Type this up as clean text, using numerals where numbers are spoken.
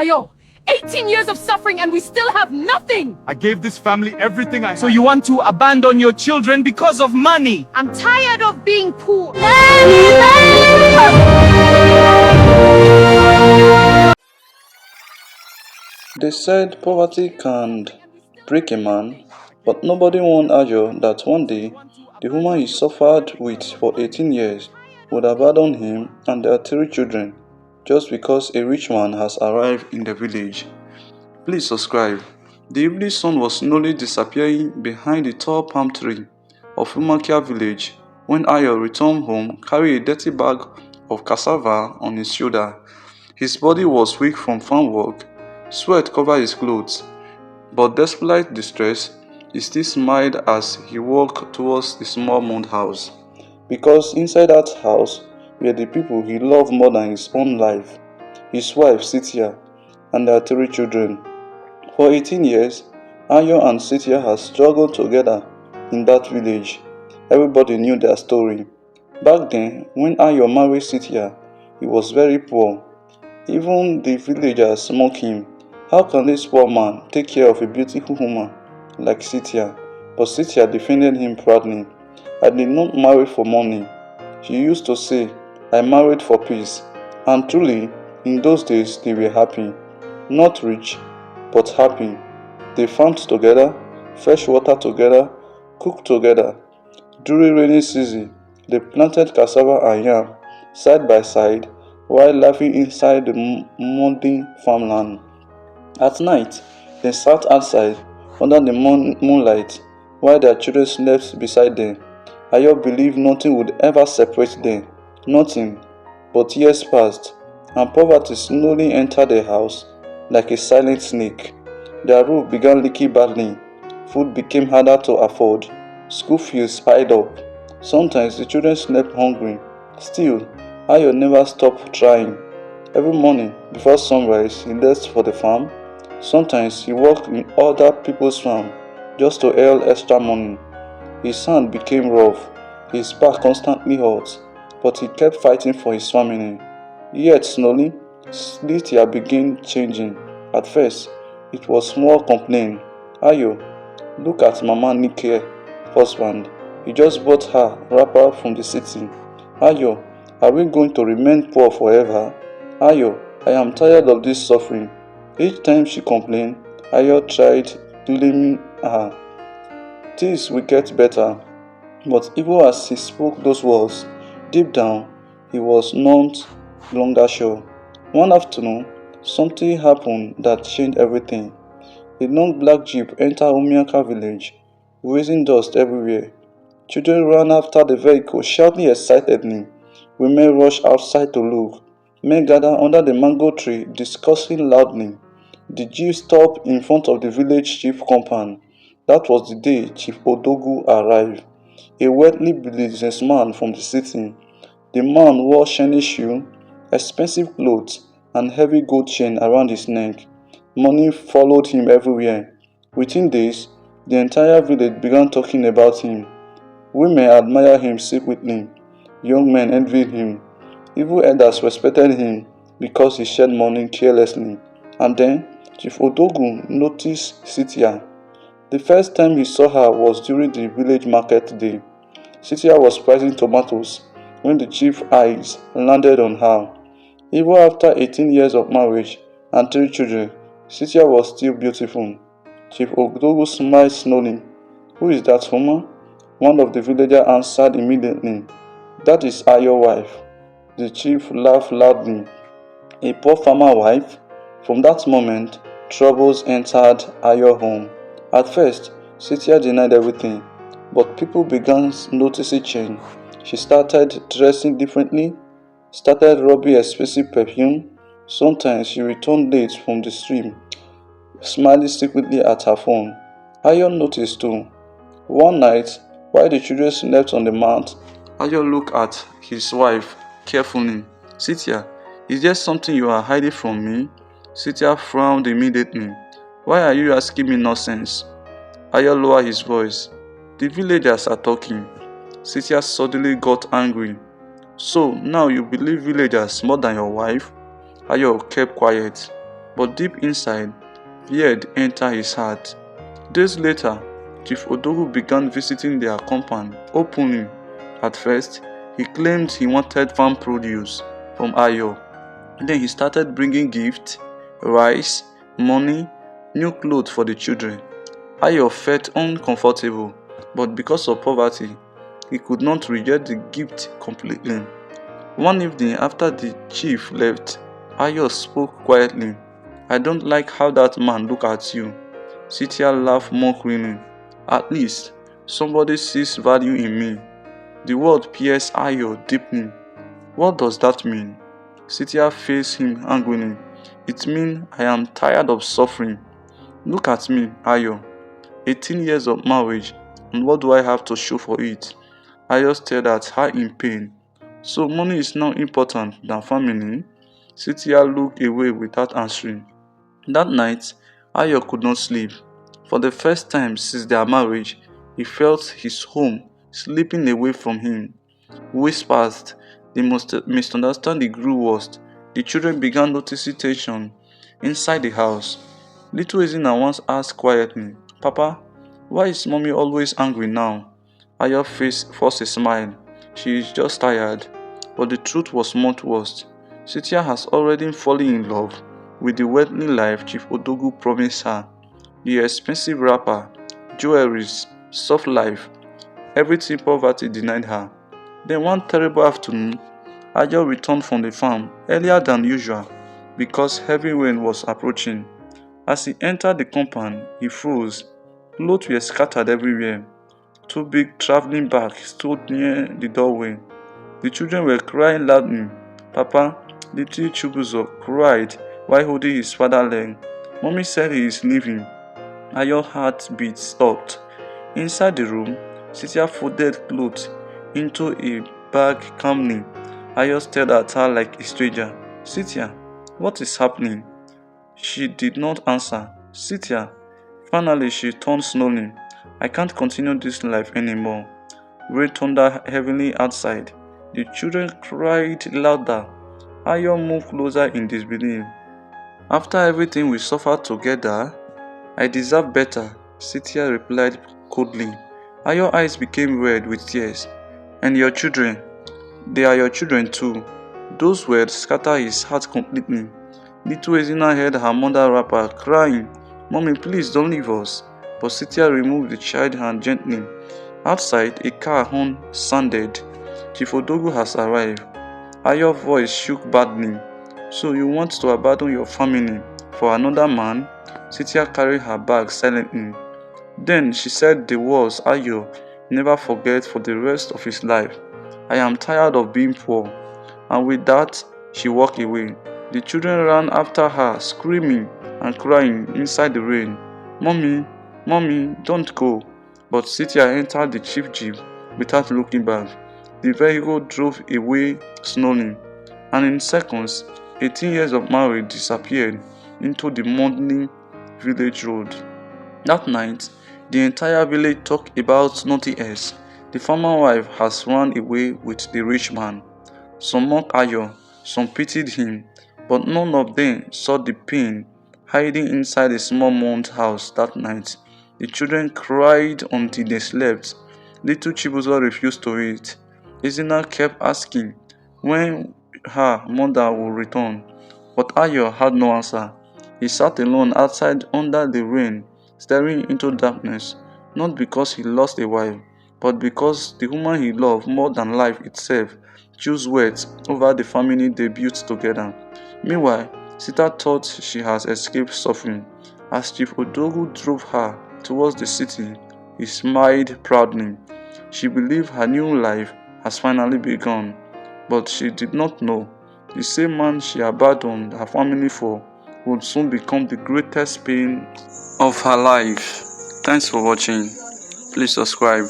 Ayo, 18 years of suffering and we still have nothing! I gave this family everything I had. So you want to abandon your children because of money? I'm tired of being poor. They said poverty can break a man, but nobody warned Ayo that one day the woman he suffered with for 18 years would abandon him and their 3 children just because a rich man has arrived in the village. Please subscribe. The evening sun was slowly disappearing behind the tall palm tree of Umakia village when Ayo returned home carrying a dirty bag of cassava on his shoulder. His body was weak from farm work. Sweat covered his clothes, but despite the stress, he still smiled as he walked towards the small mud house. Because inside that house were the people he loved more than his own life, his wife Cynthia and their 3 children. For 18 years, Ayo and Cynthia had struggled together in that village. Everybody knew their story. Back then, when Ayo married Cynthia, he was very poor. Even the villagers mocked him. How can this poor man take care of a beautiful woman like Cynthia? But Cynthia defended him proudly. I did not marry for money. She used to say, I married for peace. And truly, in those days they were happy. Not rich, but happy. They farmed together, fetched water together, cooked together. During rainy season, they planted cassava and yam side by side while laughing inside the muddy farmland. At night, they sat outside under the moonlight while their children slept beside them. Ayo believed nothing would ever separate them. Nothing. But years passed, and poverty slowly entered their house like a silent snake. Their roof began leaking badly. Food became harder to afford. School fees piled up. Sometimes the children slept hungry. Still, Ayo never stopped trying. Every morning, before sunrise, he left for the farm. Sometimes he worked in other people's farm just to earn extra money. His hand became rough, his back constantly hurt, but he kept fighting for his family. Yet slowly, Cynthia began changing. At first, it was small complaint. Ayo, look at Mama Nike's husband. He just bought her wrapper from the city. Ayo, are we going to remain poor forever? Ayo, I am tired of this suffering. Each time she complained, Ayo tried blaming her. Things will get better. But even as he spoke those words, deep down, he was not longer sure. One afternoon, something happened that changed everything. A long black jeep entered Umiaka village, raising dust everywhere. Children ran after the vehicle, shouting excitedly. Women rushed outside to look. Men gathered under the mango tree, discussing loudly. The jeep stopped in front of the village chief compound. That was the day Chief Odogu arrived, a wealthy businessman from the city. The man wore shiny shoes, expensive clothes, and heavy gold chain around his neck. Money followed him everywhere. Within days, the entire village began talking about him. Women admired him secretly. Young men envied him. Even elders respected him because he shared money carelessly. And then, Chief Odogu noticed Cynthia. The first time he saw her was during the village market day. Cynthia was pricing tomatoes when the chief's eyes landed on her. Even after 18 years of marriage and 3 children, Cynthia was still beautiful. Chief Odogu smiled slowly. Who is that woman? One of the villagers answered immediately. That is Ayo's wife. The chief laughed loudly. A poor farmer wife? From that moment, troubles entered Ayo's home. At first, Cynthia denied everything, but people began noticing change. She started dressing differently, started rubbing expensive perfume. Sometimes she returned late from the stream, smiling secretly at her phone. Ayo noticed too. One night, while the children slept on the mat, Ayo looked at his wife carefully. Cynthia, is there something you are hiding from me? Cynthia frowned immediately. Why are you asking me nonsense? Ayo lowered his voice. The villagers are talking. Cynthia suddenly got angry. So now you believe villagers more than your wife? Ayo kept quiet. but deep inside, fear entered his heart. Days later, Chief Odogu began visiting their compound openly. At first, he claimed he wanted farm produce from Ayo. Then he started bringing gifts, rice, money, new clothes for the children. Ayo felt uncomfortable, but because of poverty, he could not reject the gift completely. One evening after the chief left, Ayo spoke quietly. "I don't like how that man look at you." Cynthia laughed mockingly. "At least, somebody sees value in me." The word pierced Ayo deeply. "What does that mean?" Cynthia faced him angrily. "It means I am tired of suffering. Look at me, Ayo. 18 years of marriage, and what do I have to show for it?" Ayo stared at her in pain. "So money is now important than family?" Cynthia looked away without answering. That night, Ayo could not sleep. For the first time since their marriage, he felt his home slipping away from him. Weeks passed. The misunderstanding grew worse. The children began noticing tension inside the house. Little Izina once asked quietly, "Papa, why is mommy always angry now?" Ayo's face forced a smile. "She is just tired." But the truth was much worse. Cynthia has already fallen in love with the wealthy life Chief Odogu promised her. The expensive wrapper, jewelries, soft life, everything poverty denied her. Then one terrible afternoon, Ayo returned from the farm earlier than usual because heavy rain was approaching. As he entered the compound, he froze. Clothes were scattered everywhere. Two big traveling bags stood near the doorway. The children were crying loudly. Papa, little Chubuzo, cried while holding his father's leg. Mommy said he is leaving. Ayo's heartbeat stopped. Inside the room, Cynthia folded clothes into a bag calmly. Ayo stared at her like a stranger. "Cynthia, what is happening?" She did not answer. "Cynthia." Finally, she turned slowly. "I can't continue this life anymore." Rain thundered heavily outside. The children cried louder. Ayo moved closer in disbelief. "After everything we suffered together, I deserve better," Cynthia replied coldly. Ayo's eyes became red with tears. "And your children? They are your children too." Those words scattered his heart completely. Little Ezina heard her mother wrapper crying, "Mommy, please don't leave us." But Cynthia removed the child's hand gently. Outside, a car horn sounded. Chief Odogu has arrived. Ayo's voice shook badly. "So you want to abandon your family for another man?" Cynthia carried her bag silently. Then she said the words Ayo never forget for the rest of his life. "I am tired of being poor." And with that, she walked away. The children ran after her, screaming and crying inside the rain. "Mommy, Mommy, don't go." But Cynthia entered the chief jeep without looking back. The vehicle drove away slowly, and in seconds, 18 years of marriage disappeared into the muddy village road. That night, the entire village talked about nothing else. The farmer wife has run away with the rich man. Some mocked Ayo, some pitied him, but none of them saw the pain hiding inside a small mud house that night. The children cried until they slept. Little Chibuzo refused to eat. Izina kept asking when her mother would return, but Ayo had no answer. He sat alone outside under the rain, staring into darkness, not because he lost a wife, but because the woman he loved more than life itself chose wealth over the family they built together. Meanwhile, Sita thought she has escaped suffering. As Chief Odogu drove her towards the city, he smiled proudly. She believed her new life has finally begun, but she did not know the same man she abandoned her family for would soon become the greatest pain of her life. Thanks for watching. Please subscribe.